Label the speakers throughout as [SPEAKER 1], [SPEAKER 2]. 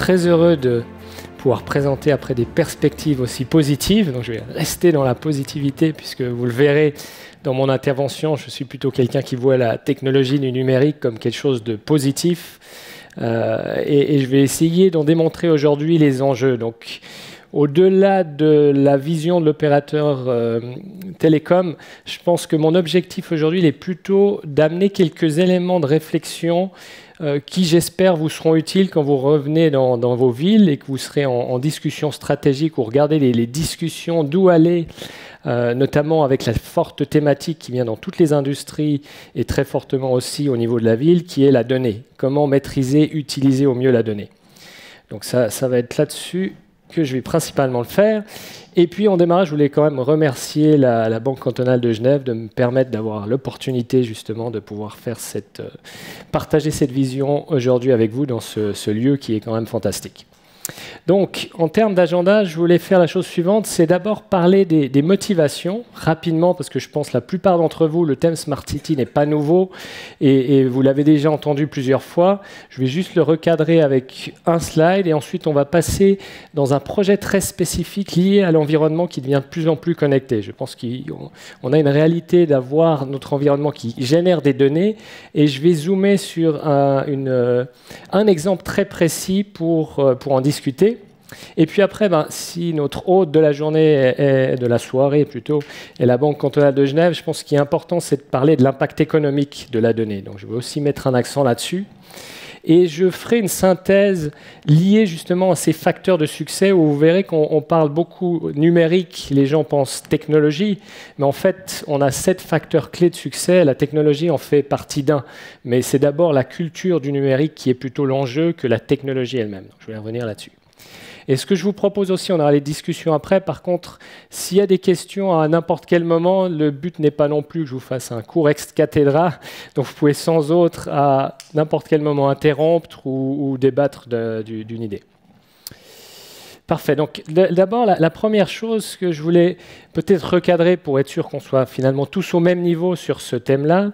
[SPEAKER 1] très heureux de pouvoir présenter après des perspectives aussi positives. Donc je vais rester dans la positivité puisque vous le verrez dans mon intervention, je suis plutôt quelqu'un qui voit la technologie du numérique comme quelque chose de positif. Et je vais essayer d'en démontrer aujourd'hui les enjeux. Donc, au-delà de la vision de l'opérateur télécom, je pense que mon objectif aujourd'hui est plutôt d'amener quelques éléments de réflexion qui, j'espère, vous seront utiles quand vous revenez dans vos villes et que vous serez en discussion stratégique ou regardez les discussions d'où aller, notamment avec la forte thématique qui vient dans toutes les industries et très fortement aussi au niveau de la ville, qui est la donnée. Comment maîtriser, utiliser au mieux la donnée. Donc ça va être là-dessus que je vais principalement le faire. Et puis en démarrage, je voulais quand même remercier la Banque cantonale de Genève de me permettre d'avoir l'opportunité justement de pouvoir faire partager cette vision aujourd'hui avec vous dans ce lieu qui est quand même fantastique. Donc, en termes d'agenda, je voulais faire la chose suivante, c'est d'abord parler des motivations, rapidement, parce que je pense que la plupart d'entre vous, le thème Smart City n'est pas nouveau, et vous l'avez déjà entendu plusieurs fois. Je vais juste le recadrer avec un slide, et ensuite on va passer dans un projet très spécifique lié à l'environnement qui devient de plus en plus connecté. Je pense qu'on a une réalité d'avoir notre environnement qui génère des données, et je vais zoomer sur un exemple très précis pour en discuter. Et puis après, si notre hôte de la journée, de la soirée plutôt, est la Banque cantonale de Genève, je pense qu'il est important, c'est de parler de l'impact économique de la donnée. Donc je vais aussi mettre un accent là-dessus. Et je ferai une synthèse liée justement à ces facteurs de succès où vous verrez qu'on parle beaucoup numérique, les gens pensent technologie, mais en fait, on a 7 facteurs clés de succès. La technologie en fait partie d'un, mais c'est d'abord la culture du numérique qui est plutôt l'enjeu que la technologie elle-même. Donc, je vais revenir là-dessus. Et ce que je vous propose aussi, on aura les discussions après, par contre, s'il y a des questions à n'importe quel moment, le but n'est pas non plus que je vous fasse un cours ex cathedra, donc vous pouvez sans autre à n'importe quel moment interrompre ou débattre d'une idée. Parfait. Donc d'abord, la première chose que je voulais peut-être recadrer pour être sûr qu'on soit finalement tous au même niveau sur ce thème-là,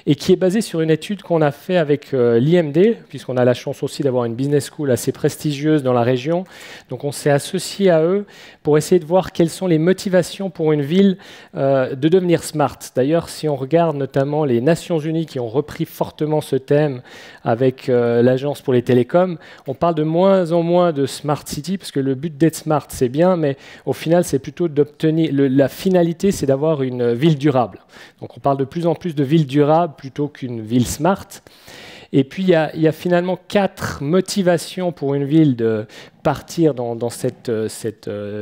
[SPEAKER 1] et qui est basée sur une étude qu'on a fait avec l'IMD, puisqu'on a la chance aussi d'avoir une business school assez prestigieuse dans la région. Donc on s'est associé à eux pour essayer de voir quelles sont les motivations pour une ville de devenir smart. D'ailleurs, si on regarde notamment les Nations Unies qui ont repris fortement ce thème avec l'Agence pour les télécoms, on parle de moins en moins de smart city, parce que le but d'être smart, c'est bien, mais au final, c'est plutôt d'obtenir... La finalité, c'est d'avoir une ville durable. Donc on parle de plus en plus de ville durable plutôt qu'une ville smart. Et puis, il y a finalement 4 motivations pour une ville de partir dans cette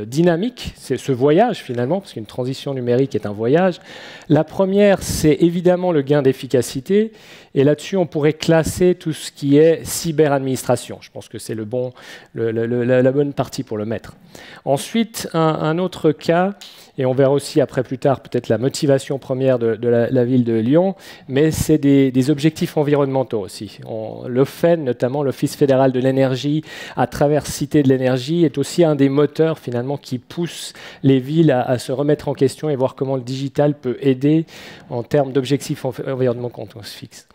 [SPEAKER 1] dynamique, c'est ce voyage finalement, parce qu'une transition numérique est un voyage. La première, c'est évidemment le gain d'efficacité. Et là-dessus, on pourrait classer tout ce qui est cyberadministration. Je pense que c'est la bonne partie pour le mettre. Ensuite, un autre cas, et on verra aussi après plus tard peut-être la motivation première de la ville de Lyon, mais c'est des objectifs environnementaux aussi. L'OFEN, notamment l'Office fédéral de l'énergie, à travers Cité de l'énergie, est aussi un des moteurs finalement qui pousse les villes à se remettre en question et voir comment le digital peut aider en termes d'objectifs environnementaux quand on se fixe.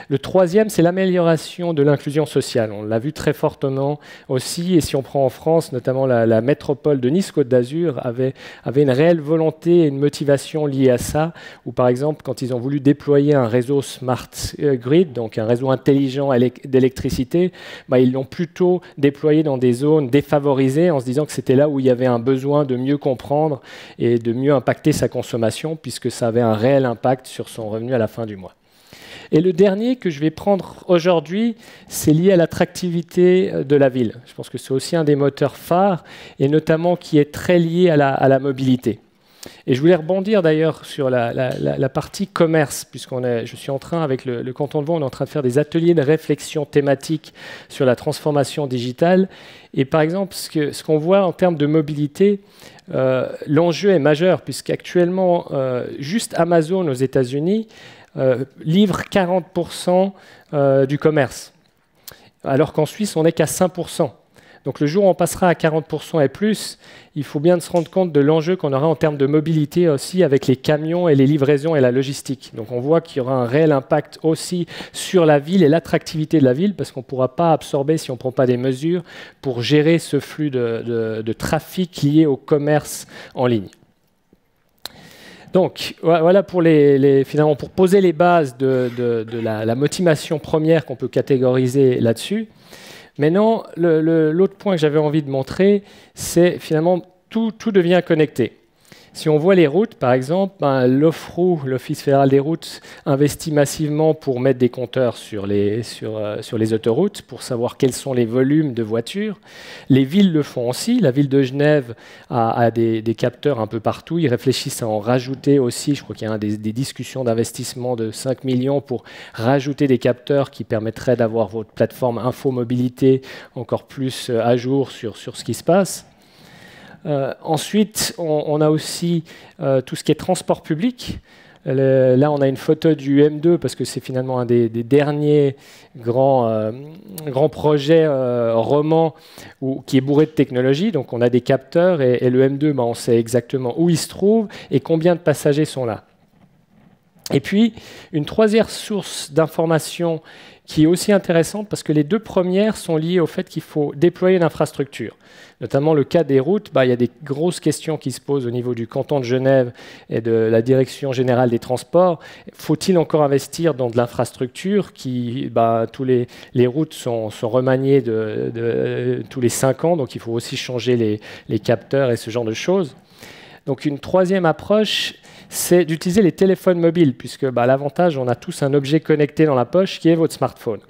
[SPEAKER 1] Le troisième, c'est l'amélioration de l'inclusion sociale. On l'a vu très fortement aussi, et si on prend en France, notamment la métropole de Nice-Côte d'Azur avait une réelle volonté et une motivation liée à ça, où par exemple, quand ils ont voulu déployer un réseau smart grid, donc un réseau intelligent d'électricité, ils l'ont plutôt déployé dans des zones défavorisées en se disant que c'était là où il y avait un besoin de mieux comprendre et de mieux impacter sa consommation, puisque ça avait un réel impact sur son revenu à la fin du mois. Et le dernier que je vais prendre aujourd'hui, c'est lié à l'attractivité de la ville. Je pense que c'est aussi un des moteurs phares, et notamment qui est très lié à la mobilité. Et je voulais rebondir d'ailleurs sur la partie commerce, je suis en train, avec le canton de Vaud, on est en train de faire des ateliers de réflexion thématique sur la transformation digitale. Et par exemple, ce qu'on voit en termes de mobilité, l'enjeu est majeur, puisqu'actuellement, juste Amazon aux États-Unis livre 40% du commerce, alors qu'en Suisse, on n'est qu'à 5%. Donc le jour où on passera à 40% et plus, il faut bien se rendre compte de l'enjeu qu'on aura en termes de mobilité aussi avec les camions et les livraisons et la logistique. Donc on voit qu'il y aura un réel impact aussi sur la ville et l'attractivité de la ville, parce qu'on ne pourra pas absorber, si on ne prend pas des mesures, pour gérer ce flux de trafic lié au commerce en ligne. Donc voilà pour finalement pour poser les bases de la motivation première qu'on peut catégoriser là-dessus. Maintenant, l'autre point que j'avais envie de montrer, c'est finalement tout devient connecté. Si on voit les routes, par exemple, l'OFROU, l'Office fédéral des routes, investit massivement pour mettre des compteurs sur les autoroutes, pour savoir quels sont les volumes de voitures. Les villes le font aussi. La ville de Genève a des capteurs un peu partout. Ils réfléchissent à en rajouter aussi. Je crois qu'il y a des discussions d'investissement de 5 millions pour rajouter des capteurs qui permettraient d'avoir votre plateforme infomobilité encore plus à jour sur ce qui se passe. Ensuite, on a aussi tout ce qui est transport public. Là, on a une photo du M2 parce que c'est finalement un des derniers grands projets romans qui est bourré de technologie. Donc, on a des capteurs et le M2, on sait exactement où il se trouve et combien de passagers sont là. Et puis, une troisième source d'information qui est aussi intéressante parce que les deux premières sont liées au fait qu'il faut déployer une infrastructure. Notamment le cas des routes, il y a des grosses questions qui se posent au niveau du canton de Genève et de la Direction générale des transports. Faut-il encore investir dans de l'infrastructure qui, tous les routes sont remaniées tous les 5 ans, donc il faut aussi changer les capteurs et ce genre de choses. Donc une troisième approche, c'est d'utiliser les téléphones mobiles, puisque l'avantage, on a tous un objet connecté dans la poche qui est votre smartphone.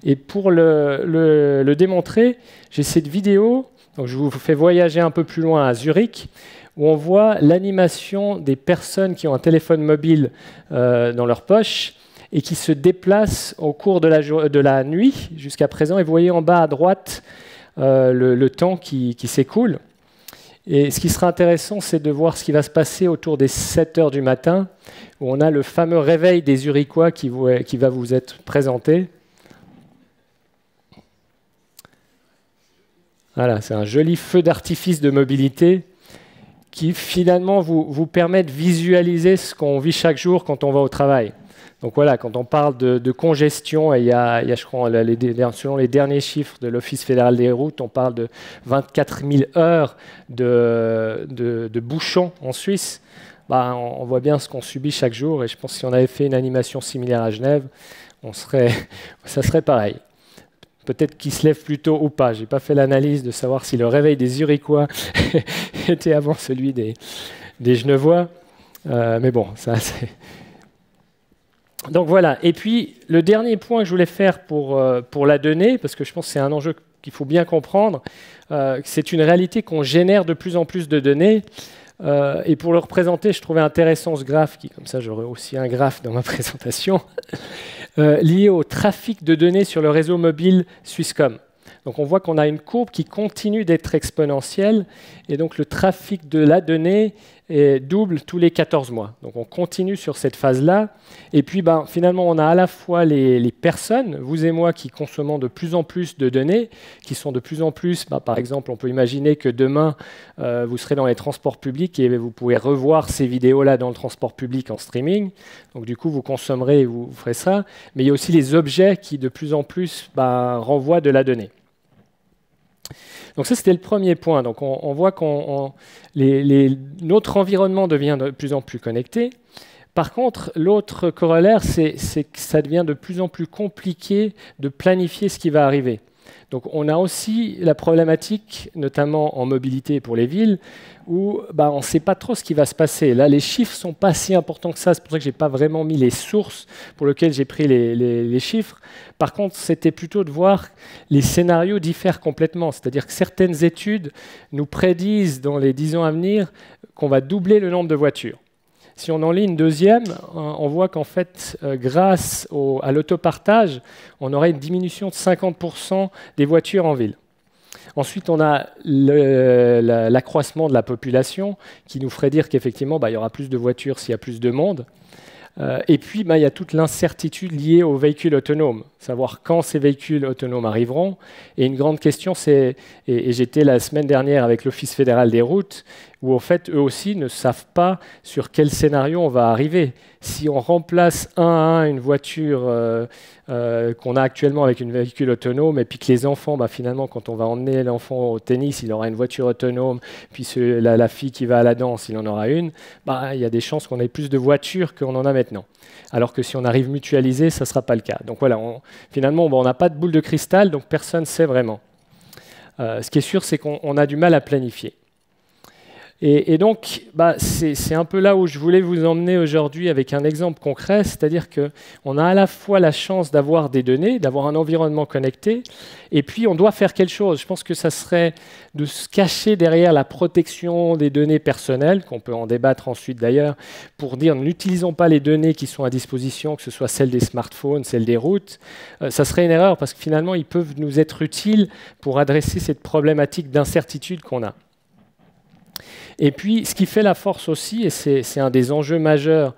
[SPEAKER 1] Et pour le démontrer, j'ai cette vidéo, donc je vous fais voyager un peu plus loin à Zurich, où on voit l'animation des personnes qui ont un téléphone mobile dans leur poche et qui se déplacent au cours de la nuit jusqu'à présent. Et vous voyez en bas à droite le temps qui s'écoule. Et ce qui sera intéressant, c'est de voir ce qui va se passer autour des 7 heures du matin, où on a le fameux réveil des Zurichois qui va vous être présenté. Voilà, c'est un joli feu d'artifice de mobilité qui finalement vous permet de visualiser ce qu'on vit chaque jour quand on va au travail. Donc voilà, quand on parle de congestion, il y a, je crois, selon les derniers chiffres de l'Office fédéral des routes, on parle de 24 000 heures de bouchons en Suisse. On voit bien ce qu'on subit chaque jour, et je pense que si on avait fait une animation similaire à Genève, ça serait pareil. Peut-être qu'ils se lèvent plus tôt ou pas. Je n'ai pas fait l'analyse de savoir si le réveil des Zurichois était avant celui des Genevois. Mais bon, ça c'est... Donc voilà, et puis le dernier point que je voulais faire pour la donnée, parce que je pense que c'est un enjeu qu'il faut bien comprendre, c'est une réalité qu'on génère de plus en plus de données, et pour le représenter, je trouvais intéressant ce graphe, comme ça j'aurai aussi un graphe dans ma présentation, lié au trafic de données sur le réseau mobile Swisscom. Donc on voit qu'on a une courbe qui continue d'être exponentielle, et donc le trafic de la donnée double tous les 14 mois. Donc on continue sur cette phase-là, et puis finalement on a à la fois les personnes, vous et moi, qui consommons de plus en plus de données, qui sont de plus en plus, par exemple on peut imaginer que demain vous serez dans les transports publics et vous pouvez revoir ces vidéos-là dans le transport public en streaming, donc du coup vous consommerez et vous ferez ça, mais il y a aussi les objets qui de plus en plus renvoient de la donnée. Donc ça, c'était le premier point. Donc on voit que notre environnement devient de plus en plus connecté. Par contre, l'autre corollaire, c'est que ça devient de plus en plus compliqué de planifier ce qui va arriver. Donc on a aussi la problématique, notamment en mobilité pour les villes, où on ne sait pas trop ce qui va se passer. Là, les chiffres ne sont pas si importants que ça, c'est pour ça que je n'ai pas vraiment mis les sources pour lesquelles j'ai pris les chiffres. Par contre, c'était plutôt de voir les scénarios diffèrent complètement. C'est-à-dire que certaines études nous prédisent dans les 10 ans à venir qu'on va doubler le nombre de voitures. Si on en lit une deuxième, on voit qu'en fait, grâce à l'autopartage, on aurait une diminution de 50% des voitures en ville. Ensuite, on a l'accroissement de la population qui nous ferait dire qu'effectivement, il y aura plus de voitures s'il y a plus de monde. Et puis, il y a toute l'incertitude liée aux véhicules autonomes, savoir quand ces véhicules autonomes arriveront. Et une grande question, c'est, et j'étais la semaine dernière avec l'Office fédéral des routes, où en fait, eux aussi ne savent pas sur quel scénario on va arriver. Si on remplace un à un une voiture qu'on a actuellement avec une véhicule autonome, et puis que les enfants, finalement, quand on va emmener l'enfant au tennis, il aura une voiture autonome, puis la fille qui va à la danse, il en aura une, il y a des chances qu'on ait plus de voitures qu'on en a maintenant. Alors que si on arrive mutualisé, ça ne sera pas le cas. Donc voilà, finalement, on n'a pas de boule de cristal, donc personne ne sait vraiment. Ce qui est sûr, c'est qu'on a du mal à planifier. Et donc, c'est un peu là où je voulais vous emmener aujourd'hui avec un exemple concret, c'est-à-dire qu'on a à la fois la chance d'avoir des données, d'avoir un environnement connecté, et puis on doit faire quelque chose. Je pense que ça serait de se cacher derrière la protection des données personnelles, qu'on peut en débattre ensuite d'ailleurs, pour dire n'utilisons pas les données qui sont à disposition, que ce soit celles des smartphones, celles des routes. Ça serait une erreur parce que finalement, ils peuvent nous être utiles pour adresser cette problématique d'incertitude qu'on a. Et puis, ce qui fait la force aussi, et c'est un des enjeux majeurs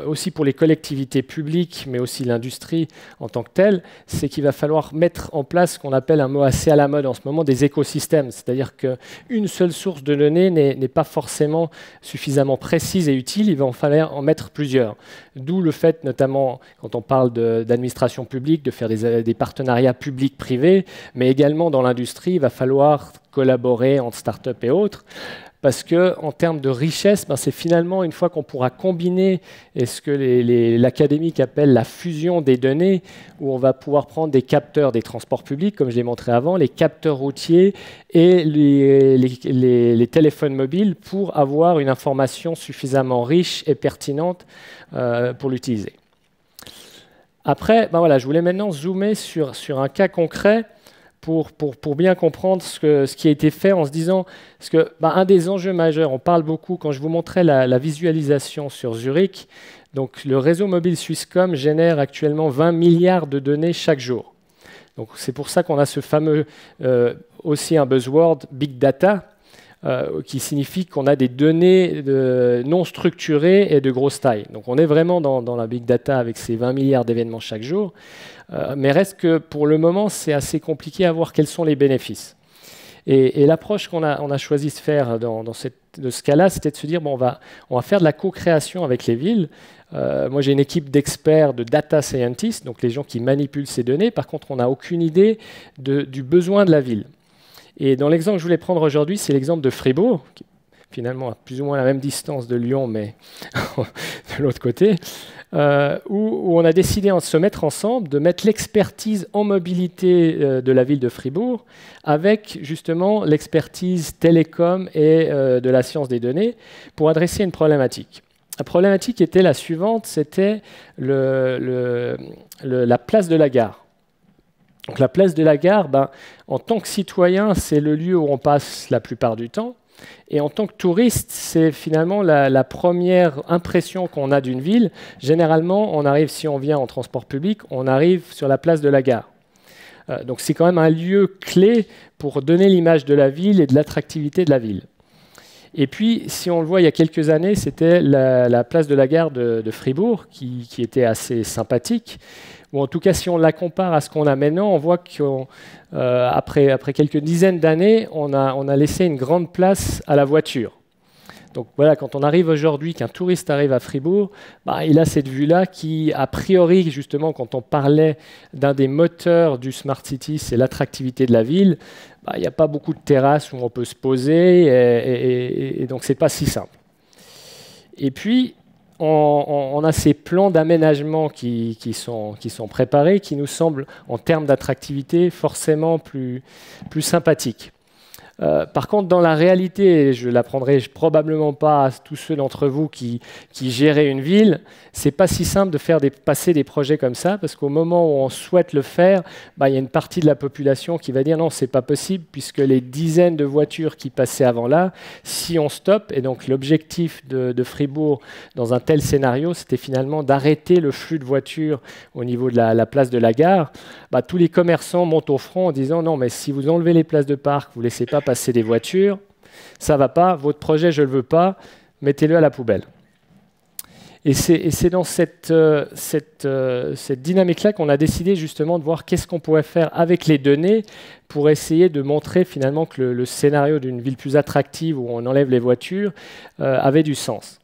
[SPEAKER 1] aussi pour les collectivités publiques, mais aussi l'industrie en tant que telle, c'est qu'il va falloir mettre en place ce qu'on appelle un mot assez à la mode en ce moment, des écosystèmes. C'est-à-dire qu'une seule source de données n'est pas forcément suffisamment précise et utile, il va en falloir en mettre plusieurs. D'où le fait, notamment, quand on parle d'administration publique, de faire des partenariats publics-privés, mais également dans l'industrie, il va falloir collaborer entre start-up et autres. Parce qu'en termes de richesse, c'est finalement une fois qu'on pourra combiner ce que l'académique appelle la fusion des données, où on va pouvoir prendre des capteurs des transports publics, comme je l'ai montré avant, les capteurs routiers et les téléphones mobiles pour avoir une information suffisamment riche et pertinente pour l'utiliser. Après, je voulais maintenant zoomer sur un cas concret pour bien comprendre ce qui a été fait en se disant, parce que un des enjeux majeurs, on parle beaucoup, quand je vous montrais la visualisation sur Zurich, donc le réseau mobile Swisscom génère actuellement 20 milliards de données chaque jour. Donc c'est pour ça qu'on a ce fameux, aussi un buzzword, Big Data, qui signifie qu'on a des données non structurées et de grosse taille. Donc on est vraiment dans la Big Data avec ces 20 milliards d'événements chaque jour. Mais reste que pour le moment, c'est assez compliqué à voir quels sont les bénéfices. Et l'approche qu'on a choisi de faire dans ce cas-là, c'était de se dire, on va faire de la co-création avec les villes. Moi, j'ai une équipe d'experts, de data scientists, donc les gens qui manipulent ces données. Par contre, on n'a aucune idée du besoin de la ville. Et dans l'exemple que je voulais prendre aujourd'hui, c'est l'exemple de Fribourg, qui finalement à plus ou moins la même distance de Lyon, mais de l'autre côté, où on a décidé de se mettre ensemble, de mettre l'expertise en mobilité de la ville de Fribourg avec justement l'expertise télécom et de la science des données pour adresser une problématique. La problématique était la suivante, c'était la place de la gare. Donc la place de la gare, en tant que citoyen, c'est le lieu où on passe la plupart du temps. Et en tant que touriste, c'est finalement la première impression qu'on a d'une ville. Généralement, on arrive, si on vient en transport public, on arrive sur la place de la gare. Donc c'est quand même un lieu clé pour donner l'image de la ville et de l'attractivité de la ville. Et puis, si on le voit il y a quelques années, c'était la place de la gare de Fribourg qui était assez sympathique. Ou en tout cas, si on la compare à ce qu'on a maintenant, on voit qu'après quelques dizaines d'années, on a laissé une grande place à la voiture. Donc voilà, quand on arrive aujourd'hui, qu'un touriste arrive à Fribourg, il a cette vue-là qui, a priori, justement, quand on parlait d'un des moteurs du Smart City, c'est l'attractivité de la ville, il n'y a pas beaucoup de terrasses où on peut se poser, et donc ce n'est pas si simple. Et puis, on a ces plans d'aménagement qui sont préparés, qui nous semblent, en termes d'attractivité, forcément plus sympathiques. Par contre, dans la réalité, et je ne l'apprendrai probablement pas à tous ceux d'entre vous qui géraient une ville, ce n'est pas si simple de passer des projets comme ça, parce qu'au moment où on souhaite le faire, il y a une partie de la population qui va dire non, ce n'est pas possible, puisque les dizaines de voitures qui passaient avant là, si on stoppe, et donc l'objectif de Fribourg dans un tel scénario, c'était finalement d'arrêter le flux de voitures au niveau de la place de la gare, tous les commerçants montent au front en disant non, mais si vous enlevez les places de parc, vous ne laissez pas passer des voitures, ça ne va pas, votre projet je ne le veux pas, mettez-le à la poubelle. Et c'est dans cette dynamique-là qu'on a décidé justement de voir qu'est-ce qu'on pouvait faire avec les données pour essayer de montrer finalement que le scénario d'une ville plus attractive où on enlève les voitures avait du sens.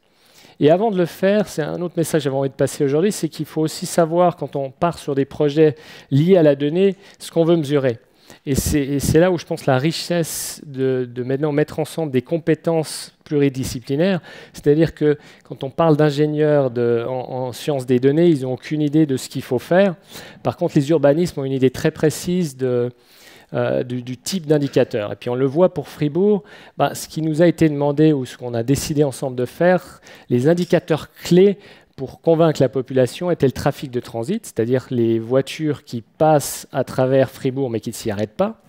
[SPEAKER 1] Et avant de le faire, c'est un autre message que j'avais envie de passer aujourd'hui, c'est qu'il faut aussi savoir, quand on part sur des projets liés à la donnée, ce qu'on veut mesurer. Et c'est là où je pense la richesse de maintenant mettre ensemble des compétences pluridisciplinaires. C'est-à-dire que quand on parle d'ingénieurs en sciences des données, ils n'ont aucune idée de ce qu'il faut faire. Par contre, les urbanistes ont une idée très précise du type d'indicateur. Et puis on le voit pour Fribourg, ce qui nous a été demandé ou ce qu'on a décidé ensemble de faire, les indicateurs clés pour convaincre la population était le trafic de transit, c'est-à-dire les voitures qui passent à travers Fribourg mais qui ne s'y arrêtent pas.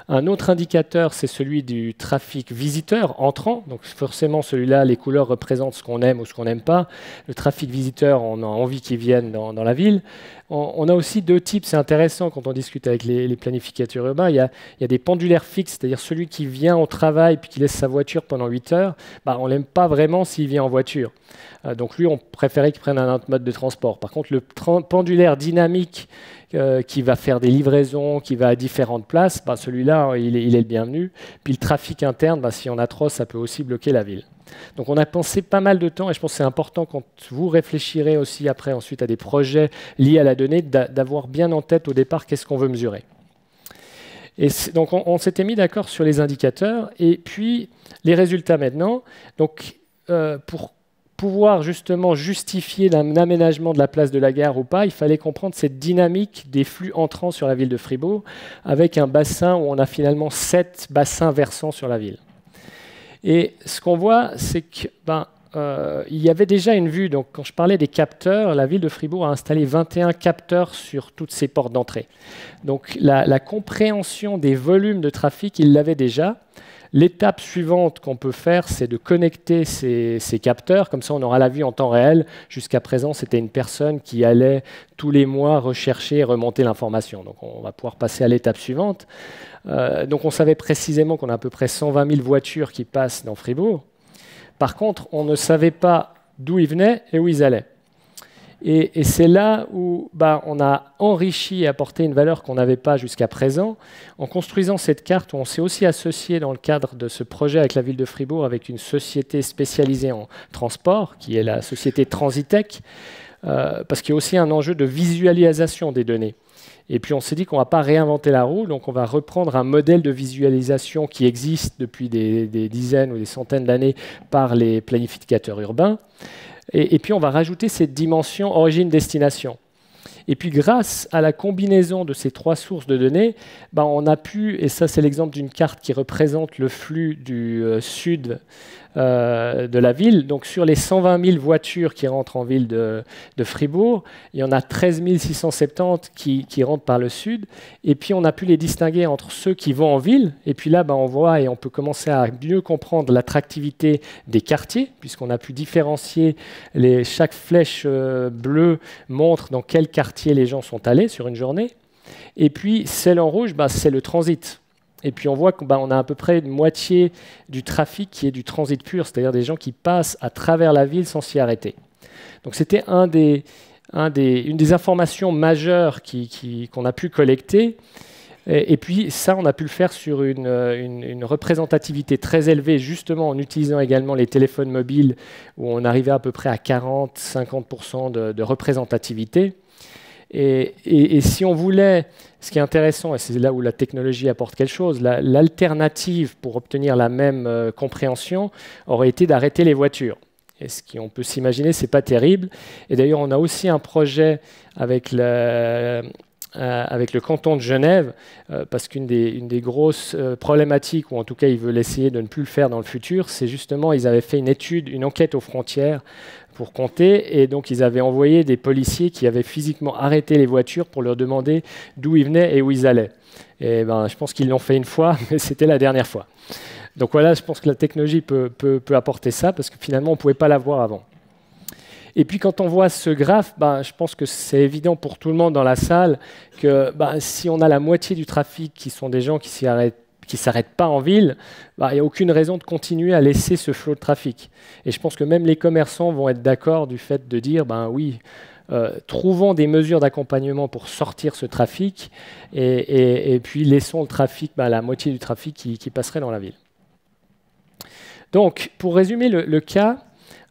[SPEAKER 1] Un autre indicateur, c'est celui du trafic visiteur entrant. Donc forcément, celui-là, les couleurs représentent ce qu'on aime ou ce qu'on n'aime pas. Le trafic visiteur, on a envie qu'ils viennent dans la ville. On a aussi deux types, c'est intéressant quand on discute avec les planificateurs urbains. Il y a des pendulaires fixes, c'est-à-dire celui qui vient au travail puis qui laisse sa voiture pendant 8 heures, on ne l'aime pas vraiment s'il vient en voiture. Donc lui, on préférait qu'il prenne un autre mode de transport. Par contre, le pendulaire dynamique qui va faire des livraisons, qui va à différentes places, celui-là, il est le bienvenu. Puis le trafic interne, si on a trop, ça peut aussi bloquer la ville. Donc on a pensé pas mal de temps, et je pense que c'est important quand vous réfléchirez aussi après ensuite à des projets liés à la donnée, d'avoir bien en tête au départ qu'est-ce qu'on veut mesurer. Et donc on s'était mis d'accord sur les indicateurs, et puis les résultats maintenant. Donc pour pouvoir justement justifier l'aménagement de la place de la gare ou pas, il fallait comprendre cette dynamique des flux entrants sur la ville de Fribourg, avec un bassin où on a finalement 7 bassins versants sur la ville. Et ce qu'on voit, c'est qu'il y avait déjà une vue. Donc, quand je parlais des capteurs, la ville de Fribourg a installé 21 capteurs sur toutes ses portes d'entrée. Donc, la compréhension des volumes de trafic, il l'avait déjà. L'étape suivante qu'on peut faire, c'est de connecter ces capteurs. Comme ça, on aura la vue en temps réel. Jusqu'à présent, c'était une personne qui allait tous les mois rechercher et remonter l'information. Donc, on va pouvoir passer à l'étape suivante. Donc, on savait précisément qu'on a à peu près 120 000 voitures qui passent dans Fribourg. Par contre, on ne savait pas d'où ils venaient et où ils allaient. Et c'est là où on a enrichi et apporté une valeur qu'on n'avait pas jusqu'à présent en construisant cette carte où on s'est aussi associé dans le cadre de ce projet avec la ville de Fribourg avec une société spécialisée en transport qui est la société Transitech parce qu'il y a aussi un enjeu de visualisation des données. Et puis on s'est dit qu'on ne va pas réinventer la roue, donc on va reprendre un modèle de visualisation qui existe depuis des dizaines ou des centaines d'années par les planificateurs urbains. Et puis on va rajouter cette dimension origine-destination. Et puis grâce à la combinaison de ces 3 sources de données, on a pu, et ça c'est l'exemple d'une carte qui représente le flux du sud de la ville. Donc sur les 120 000 voitures qui rentrent en ville de Fribourg, il y en a 13 670 qui rentrent par le sud. Et puis on a pu les distinguer entre ceux qui vont en ville. Et puis là, on voit et on peut commencer à mieux comprendre l'attractivité des quartiers, puisqu'on a pu différencier chaque flèche bleue montre dans quel quartier les gens sont allés sur une journée. Et puis celle en rouge, c'est le transit. Et puis on voit qu'on a à peu près une moitié du trafic qui est du transit pur, c'est-à-dire des gens qui passent à travers la ville sans s'y arrêter. Donc c'était une des informations majeures qu'on a pu collecter. Et puis ça, on a pu le faire sur une représentativité très élevée, justement en utilisant également les téléphones mobiles, où on arrivait à peu près à 40-50% de représentativité. Et si on voulait, ce qui est intéressant, et c'est là où la technologie apporte quelque chose, l'alternative pour obtenir la même compréhension aurait été d'arrêter les voitures. Et ce qu'on peut s'imaginer, ce n'est pas terrible. Et d'ailleurs, on a aussi un projet avec le canton de Genève, parce qu'une des grosses problématiques, ou en tout cas ils veulent essayer de ne plus le faire dans le futur, c'est justement, ils avaient fait une enquête aux frontières pour compter, et donc ils avaient envoyé des policiers qui avaient physiquement arrêté les voitures pour leur demander d'où ils venaient et où ils allaient. Et je pense qu'ils l'ont fait une fois, mais c'était la dernière fois. Donc voilà, je pense que la technologie peut apporter ça, parce que finalement on ne pouvait pas l'avoir avant. Et puis quand on voit ce graphe, je pense que c'est évident pour tout le monde dans la salle que si on a la moitié du trafic qui sont des gens qui s'y arrêtent qui ne s'arrête pas en ville, il n'y a aucune raison de continuer à laisser ce flot de trafic. Et je pense que même les commerçants vont être d'accord du fait de dire, ben oui, trouvons des mesures d'accompagnement pour sortir ce trafic et puis laissons le trafic, la moitié du trafic qui passerait dans la ville. Donc, pour résumer le cas,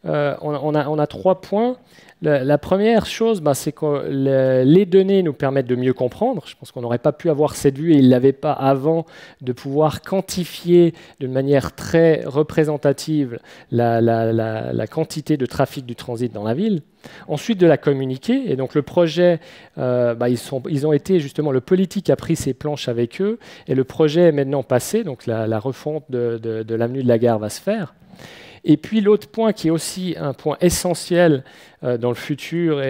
[SPEAKER 1] on a 3 points. La première chose, c'est que les données nous permettent de mieux comprendre. Je pense qu'on n'aurait pas pu avoir cette vue, et ils ne l'avaient pas avant, de pouvoir quantifier de manière très représentative la quantité de trafic du transit dans la ville. Ensuite, de la communiquer. Et donc, le projet, ils ont été justement, le politique a pris ses planches avec eux, et le projet est maintenant passé. Donc, la refonte de l'avenue de la Gare va se faire. Et puis l'autre point qui est aussi un point essentiel dans le futur,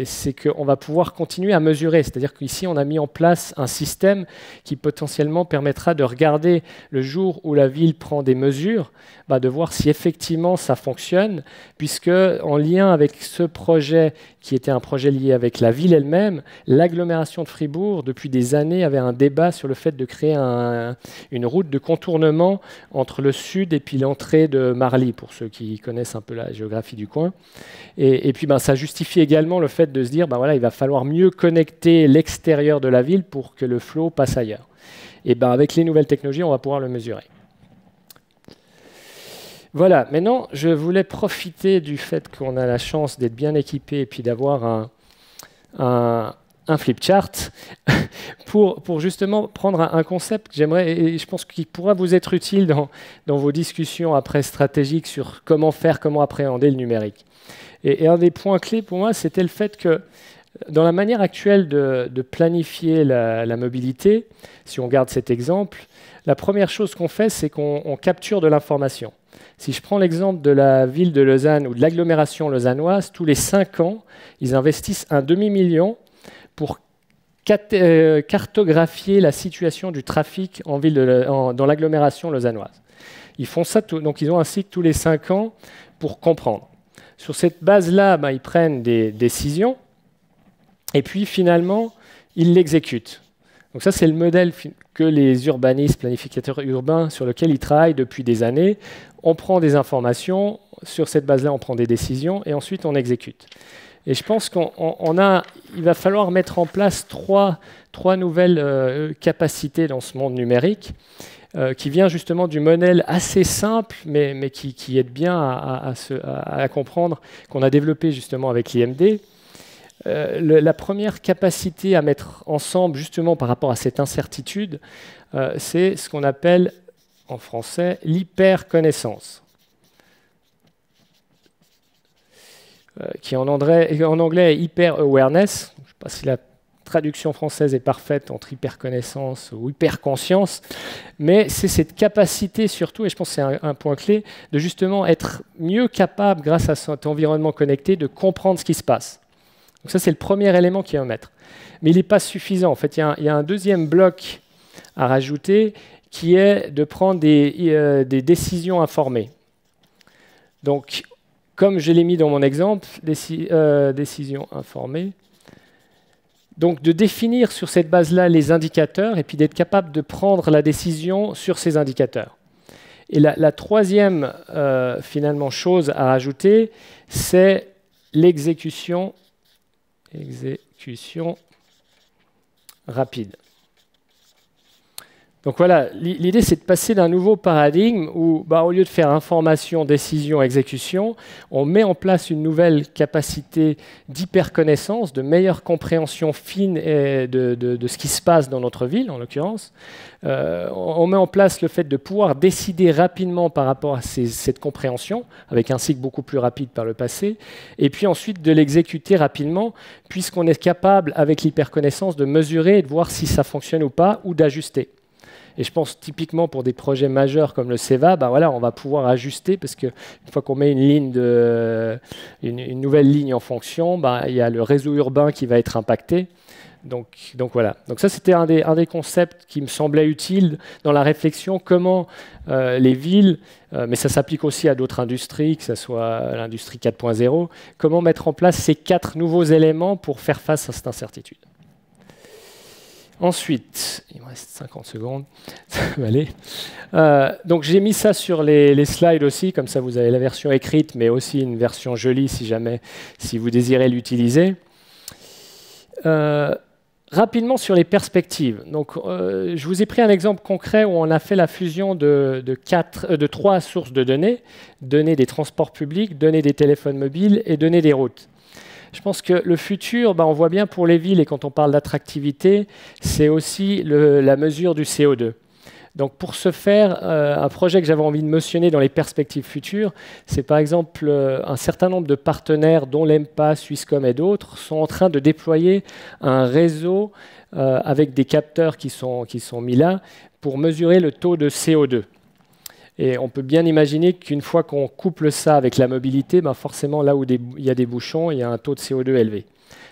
[SPEAKER 1] c'est qu'on va pouvoir continuer à mesurer. C'est-à-dire qu'ici, on a mis en place un système qui potentiellement permettra de regarder le jour où la ville prend des mesures, de voir si effectivement ça fonctionne, puisque en lien avec ce projet, qui était un projet lié avec la ville elle-même, l'agglomération de Fribourg, depuis des années, avait un débat sur le fait de créer une route de contournement entre le sud et puis l'entrée de Marly, pour ceux qui connaissent un peu la géographie du coin. Et puis ça justifie également le fait de se dire, il va falloir mieux connecter l'extérieur de la ville pour que le flot passe ailleurs. Et avec les nouvelles technologies, on va pouvoir le mesurer. Voilà, maintenant, je voulais profiter du fait qu'on a la chance d'être bien équipé et puis d'avoir un flip chart pour justement prendre un concept que j'aimerais, et je pense qu'il pourra vous être utile dans vos discussions après stratégiques sur comment appréhender le numérique. Et un des points clés pour moi, c'était le fait que dans la manière actuelle de planifier la mobilité, si on garde cet exemple, la première chose qu'on fait, c'est qu'on capture de l'information. Si je prends l'exemple de la ville de Lausanne ou de l'agglomération lausannoise, tous les 5 ans, ils investissent un demi-million pour cartographier la situation du trafic dans l'agglomération lausannoise. Ils font ça, donc ils ont un cycle tous les 5 ans pour comprendre. Sur cette base-là, ils prennent des décisions et puis finalement, ils l'exécutent. Donc ça, c'est le modèle que les urbanistes, planificateurs urbains, sur lequel ils travaillent depuis des années. On prend des informations, sur cette base-là, on prend des décisions et ensuite on exécute. Et je pense qu'il va falloir mettre en place trois nouvelles capacités dans ce monde numérique, qui vient justement du modèle assez simple, mais qui aide bien à comprendre, qu'on a développé justement avec l'IMD. La première capacité à mettre ensemble, justement par rapport à cette incertitude, c'est ce qu'on appelle en français l'hyperconnaissance, qui en anglais est hyper awareness. Je ne sais pas si la traduction française est parfaite entre hyperconnaissance ou hyperconscience, mais c'est cette capacité surtout, et je pense que c'est un point clé, de justement être mieux capable, grâce à cet environnement connecté, de comprendre ce qui se passe. Donc ça, c'est le premier élément qu'il y a à mettre. Mais il n'est pas suffisant. En fait, il y a un deuxième bloc à rajouter qui est de prendre des décisions informées. Donc, comme je l'ai mis dans mon exemple, décisions informées. Donc, de définir sur cette base-là les indicateurs et puis d'être capable de prendre la décision sur ces indicateurs. Et la troisième, finalement, chose à rajouter, c'est l'exécution rapide. Donc voilà, l'idée c'est de passer d'un nouveau paradigme où, au lieu de faire information, décision, exécution, on met en place une nouvelle capacité d'hyperconnaissance, de meilleure compréhension fine de ce qui se passe dans notre ville, en l'occurrence. On met en place le fait de pouvoir décider rapidement par rapport à cette compréhension, avec un cycle beaucoup plus rapide par le passé, et puis ensuite de l'exécuter rapidement, puisqu'on est capable, avec l'hyperconnaissance, de mesurer et de voir si ça fonctionne ou pas, ou d'ajuster. Et je pense typiquement pour des projets majeurs comme le CEVA, on va pouvoir ajuster parce qu'une fois qu'on met une nouvelle ligne en fonction, il y a le réseau urbain qui va être impacté. Donc voilà. Donc ça, c'était un des concepts qui me semblait utile dans la réflexion, comment les villes, mais ça s'applique aussi à d'autres industries, que ce soit l'industrie 4.0, comment mettre en place ces 4 nouveaux éléments pour faire face à cette incertitude. Ensuite, il me reste 50 secondes, ça va aller. Donc j'ai mis ça sur les slides aussi, comme ça vous avez la version écrite, mais aussi une version jolie si vous désirez l'utiliser. Rapidement sur les perspectives. Donc, je vous ai pris un exemple concret où on a fait la fusion de 3 sources de données, données des transports publics, données des téléphones mobiles et données des routes. Je pense que le futur, on voit bien pour les villes, et quand on parle d'attractivité, c'est aussi la mesure du CO2. Donc pour ce faire, un projet que j'avais envie de mentionner dans les perspectives futures, c'est par exemple un certain nombre de partenaires, dont l'EMPA, Swisscom et d'autres, sont en train de déployer un réseau avec des capteurs qui sont mis là pour mesurer le taux de CO2. Et on peut bien imaginer qu'une fois qu'on couple ça avec la mobilité, forcément là où il y a des bouchons, il y a un taux de CO2 élevé.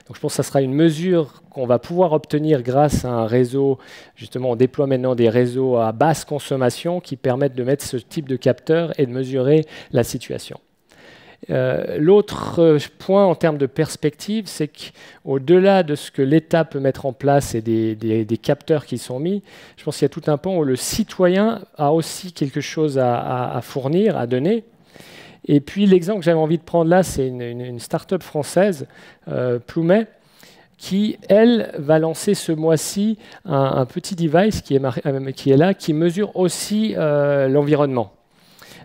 [SPEAKER 1] Donc je pense que ça sera une mesure qu'on va pouvoir obtenir grâce à un réseau. Justement, on déploie maintenant des réseaux à basse consommation qui permettent de mettre ce type de capteur et de mesurer la situation. L'autre point en termes de perspective, c'est qu'au-delà de ce que l'État peut mettre en place et des capteurs qui sont mis, je pense qu'il y a tout un pan où le citoyen a aussi quelque chose à fournir, à donner. Et puis l'exemple que j'avais envie de prendre là, c'est une start-up française, Ploumet, qui, elle, va lancer ce mois-ci un petit device qui est là, qui mesure aussi l'environnement.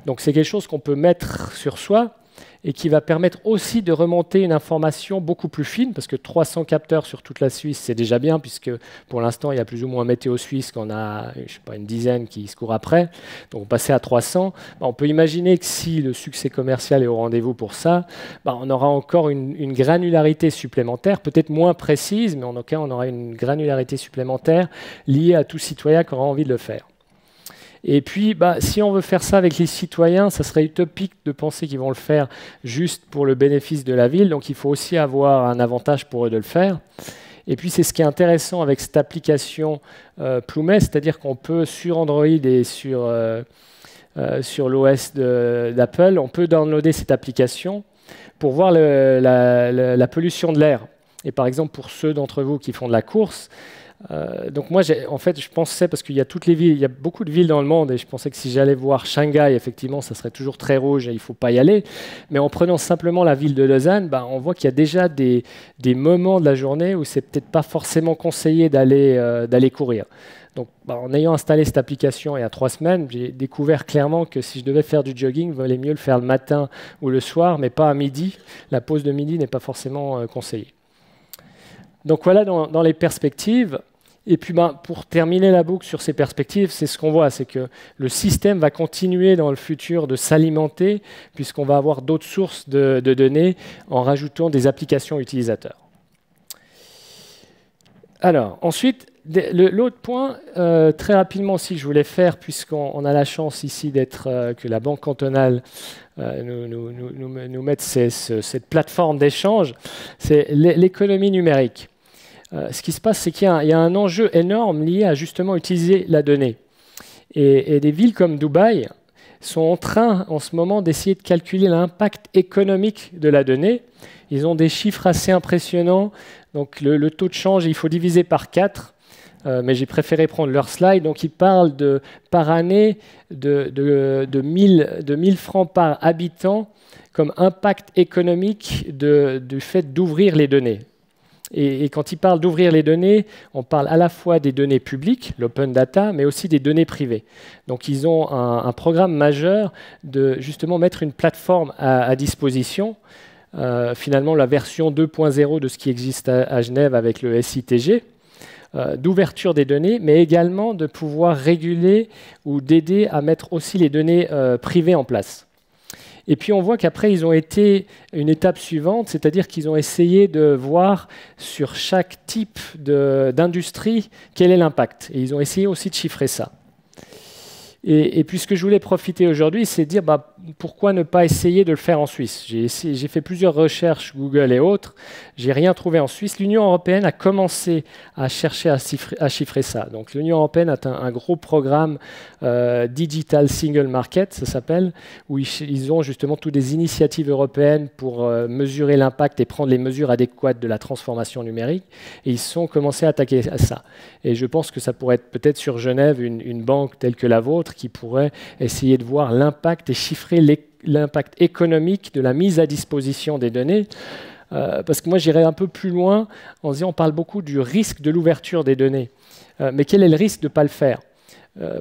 [SPEAKER 1] Donc c'est quelque chose qu'on peut mettre sur soi et qui va permettre aussi de remonter une information beaucoup plus fine, parce que 300 capteurs sur toute la Suisse, c'est déjà bien, puisque pour l'instant, il y a plus ou moins Météo Suisse qu'on a, je sais pas, une dizaine qui se courent après. Donc passer à 300, on peut imaginer que si le succès commercial est au rendez-vous pour ça, on aura encore une granularité supplémentaire, peut-être moins précise, mais en tout cas, on aura une granularité supplémentaire liée à tout citoyen qui aura envie de le faire. Et puis, si on veut faire ça avec les citoyens, ça serait utopique de penser qu'ils vont le faire juste pour le bénéfice de la ville. Donc, il faut aussi avoir un avantage pour eux de le faire. Et puis, c'est ce qui est intéressant avec cette application Ploumet, c'est-à-dire qu'on peut, sur Android et sur l'OS d'Apple, on peut downloader cette application pour voir la pollution de l'air. Et par exemple, pour ceux d'entre vous qui font de la course, donc moi, en fait, je pensais, parce qu'il y a toutes les villes, il y a beaucoup de villes dans le monde, et je pensais que si j'allais voir Shanghai, effectivement, ça serait toujours très rouge et il ne faut pas y aller. Mais en prenant simplement la ville de Lausanne, on voit qu'il y a déjà des moments de la journée où c'est peut-être pas forcément conseillé d'aller courir. Donc, en ayant installé cette application il y a 3 semaines, j'ai découvert clairement que si je devais faire du jogging, il valait mieux le faire le matin ou le soir, mais pas à midi. La pause de midi n'est pas forcément conseillée. Donc voilà dans les perspectives. Et puis pour terminer la boucle sur ces perspectives, c'est ce qu'on voit, c'est que le système va continuer dans le futur de s'alimenter puisqu'on va avoir d'autres sources de données en rajoutant des applications utilisateurs. Alors, ensuite, l'autre point, très rapidement aussi, que je voulais faire, puisqu'on a la chance ici que la Banque cantonale nous mette cette plateforme d'échange, c'est l'économie numérique. Ce qui se passe, c'est qu'il y a un enjeu énorme lié à justement utiliser la donnée. Et des villes comme Dubaï sont en train, en ce moment, d'essayer de calculer l'impact économique de la donnée. Ils ont des chiffres assez impressionnants. Donc le taux de change, il faut diviser par 4. Mais j'ai préféré prendre leur slide. Donc ils parlent par année de 1000 francs par habitant comme impact économique du fait d'ouvrir les données. Et quand ils parlent d'ouvrir les données, on parle à la fois des données publiques, l'open data, mais aussi des données privées. Donc ils ont un programme majeur de justement mettre une plateforme à disposition, finalement la version 2.0 de ce qui existe à Genève avec le SITG, d'ouverture des données, mais également de pouvoir réguler ou d'aider à mettre aussi les données privées en place. Et puis on voit qu'après, ils ont été une étape suivante, c'est-à-dire qu'ils ont essayé de voir sur chaque type d'industrie quel est l'impact. Et ils ont essayé aussi de chiffrer ça. Et puis ce que je voulais profiter aujourd'hui, c'est de dire, pourquoi ne pas essayer de le faire en Suisse? J'ai fait plusieurs recherches, Google et autres, j'ai rien trouvé en Suisse. L'Union européenne a commencé à chercher à chiffrer ça. Donc l'Union européenne a un gros programme Digital Single Market, ça s'appelle, où ils ont justement toutes des initiatives européennes pour mesurer l'impact et prendre les mesures adéquates de la transformation numérique. Et ils sont commencés à attaquer à ça. Et je pense que ça pourrait être peut-être sur Genève une banque telle que la vôtre qui pourrait essayer de voir l'impact et chiffrer l'impact économique de la mise à disposition des données. Parce que moi, j'irais un peu plus loin en disant, on parle beaucoup du risque de l'ouverture des données. Mais quel est le risque de ne pas le faire?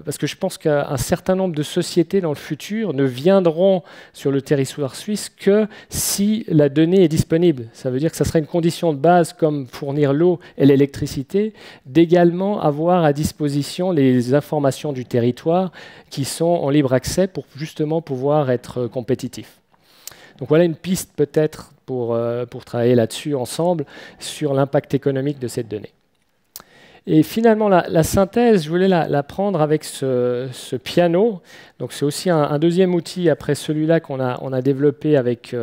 [SPEAKER 1] Parce que je pense qu'un certain nombre de sociétés dans le futur ne viendront sur le territoire suisse que si la donnée est disponible. Ça veut dire que ça sera une condition de base, comme fournir l'eau et l'électricité, d'également avoir à disposition les informations du territoire qui sont en libre accès pour justement pouvoir être compétitifs. Donc voilà une piste peut-être pour travailler là-dessus ensemble sur l'impact économique de cette donnée. Et finalement, la synthèse, je voulais la prendre avec ce piano. Donc c'est aussi un deuxième outil après celui-là qu'on a développé avec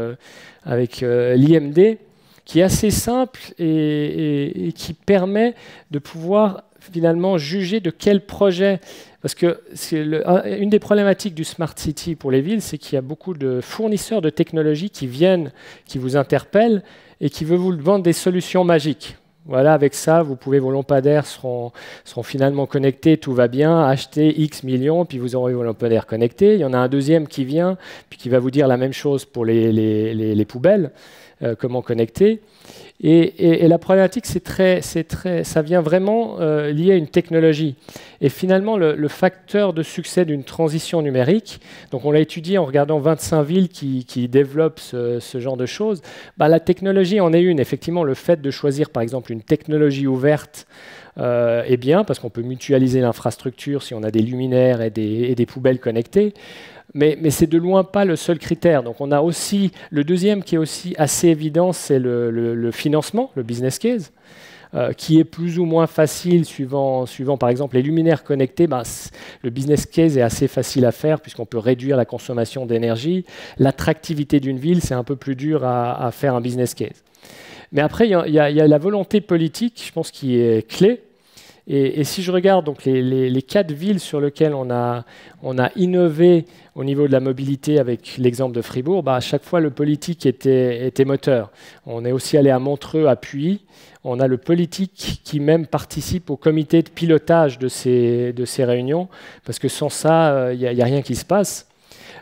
[SPEAKER 1] l'IMD, qui est assez simple et qui permet de pouvoir finalement juger de quel projet. Parce que une des problématiques du Smart City pour les villes, c'est qu'il y a beaucoup de fournisseurs de technologies qui viennent, qui vous interpellent et qui veulent vous vendre des solutions magiques. Voilà, avec ça, vos lampadaires seront finalement connectés, tout va bien, achetez X millions, puis vous aurez vos lampadaires connectés. Il y en a un deuxième qui vient, puis qui va vous dire la même chose pour les poubelles, comment connecter. Et la problématique, ça vient vraiment lié à une technologie. Et finalement, le facteur de succès d'une transition numérique, donc on l'a étudié en regardant 25 villes qui développent ce genre de choses, bah, la technologie en est une. Effectivement, le fait de choisir par exemple une technologie ouverte est bien, parce qu'on peut mutualiser l'infrastructure si on a des luminaires et des poubelles connectées. Mais c'est de loin pas le seul critère. Donc on a aussi le deuxième qui est aussi assez évident, c'est le financement, le business case, qui est plus ou moins facile suivant par exemple les luminaires connectés. Ben, le business case est assez facile à faire puisqu'on peut réduire la consommation d'énergie. L'attractivité d'une ville, c'est un peu plus dur à faire un business case. Mais après, il y a la volonté politique, je pense, qui est clé. Et si je regarde donc les 4 villes sur lesquelles on a innové au niveau de la mobilité avec l'exemple de Fribourg, bah à chaque fois le politique était moteur. On est aussi allé à Montreux, à Puy. On a le politique qui même participe au comité de pilotage de ces réunions, parce que sans ça, il n'y a rien qui se passe.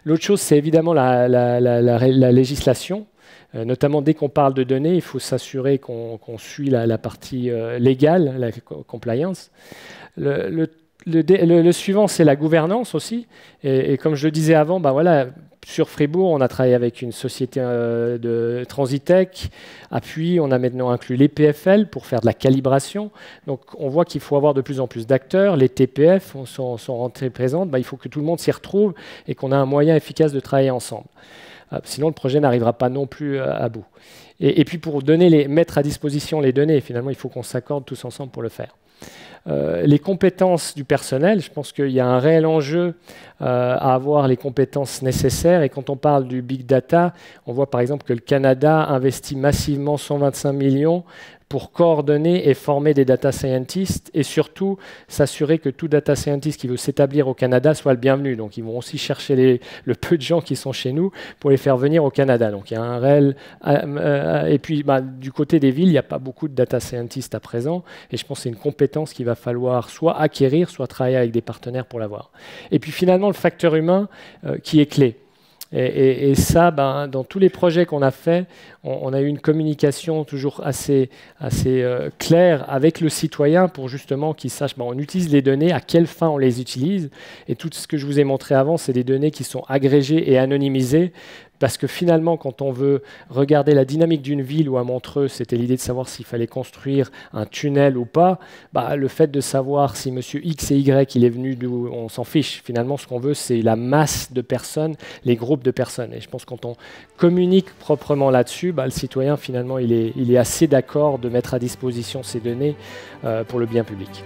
[SPEAKER 1] L'autre chose, c'est évidemment la législation. Notamment, dès qu'on parle de données, il faut s'assurer qu'on suit la partie légale, la compliance. Le suivant, c'est la gouvernance aussi. Et comme je le disais avant, bah voilà, sur Fribourg, on a travaillé avec une société de Transitech. À Puy, on a maintenant inclus les PFL pour faire de la calibration. Donc, on voit qu'il faut avoir de plus en plus d'acteurs. Les TPF sont rentrés présentes. Bah, il faut que tout le monde s'y retrouve et qu'on ait un moyen efficace de travailler ensemble. Sinon, le projet n'arrivera pas non plus à bout. Et puis, pour mettre à disposition les données, finalement, il faut qu'on s'accorde tous ensemble pour le faire. Les compétences du personnel, je pense qu'il y a un réel enjeu à avoir les compétences nécessaires. Et quand on parle du big data, on voit par exemple que le Canada investit massivement 125 millions pour coordonner et former des data scientists et surtout s'assurer que tout data scientist qui veut s'établir au Canada soit le bienvenu. Donc ils vont aussi chercher le peu de gens qui sont chez nous pour les faire venir au Canada. Donc il y a un réel... et puis bah, du côté des villes, il n'y a pas beaucoup de data scientists à présent et je pense que c'est une compétence qu'il va falloir soit acquérir, soit travailler avec des partenaires pour l'avoir. Et puis finalement, le facteur humain qui est clé. Et ça, ben, dans tous les projets qu'on a faits, on a eu une communication toujours assez claire avec le citoyen pour justement qu'il sache, ben, on utilise les données, à quelle fin on les utilise. Et tout ce que je vous ai montré avant, c'est des données qui sont agrégées et anonymisées. Parce que finalement, quand on veut regarder la dynamique d'une ville ou à Montreux, c'était l'idée de savoir s'il fallait construire un tunnel ou pas, bah, le fait de savoir si monsieur X et Y il est venu d'où, on s'en fiche. Finalement, ce qu'on veut, c'est la masse de personnes, les groupes de personnes. Et je pense que quand on communique proprement là-dessus, bah, le citoyen, finalement, il est assez d'accord de mettre à disposition ces données pour le bien public.